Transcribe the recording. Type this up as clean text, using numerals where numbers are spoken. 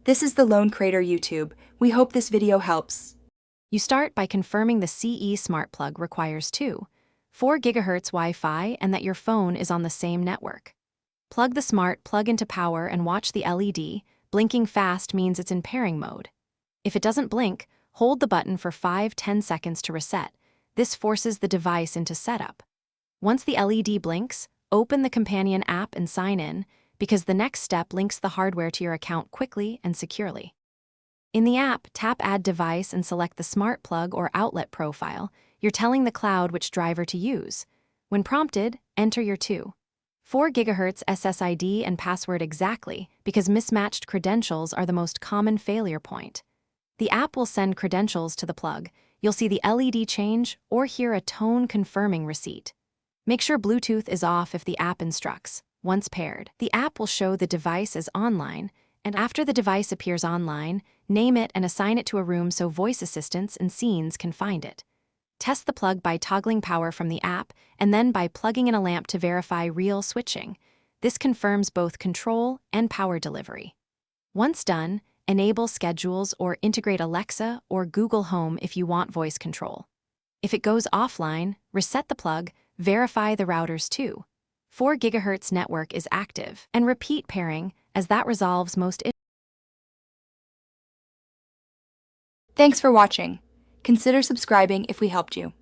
This is the Lone Crater YouTube. We hope this video helps. You start by confirming the CE smart plug requires 4 GHz Wi-Fi and that your phone is on the same network. Plug the smart plug into power and watch the LED. Blinking fast means it's in pairing mode. If it doesn't blink, hold the button for 5-10 seconds to reset. This forces the device into setup. Once the LED blinks, open the companion app and sign in, because the next step links the hardware to your account quickly and securely. In the app, tap Add Device and select the smart plug or outlet profile. You're telling the cloud which driver to use. When prompted, enter your 4 GHz SSID and password exactly, because mismatched credentials are the most common failure point. The app will send credentials to the plug. You'll see the LED change or hear a tone confirming receipt. Make sure Bluetooth is off if the app instructs. Once paired, the app will show the device as online, and after the device appears online, name it and assign it to a room so voice assistants and scenes can find it. Test the plug by toggling power from the app and then by plugging in a lamp to verify real switching. This confirms both control and power delivery. Once done, enable schedules or integrate Alexa or Google Home if you want voice control. If it goes offline, reset the plug, verify the router's 4 GHz network is active, and repeat pairing, as that resolves most issues. Thanks for watching. Consider subscribing if we helped you.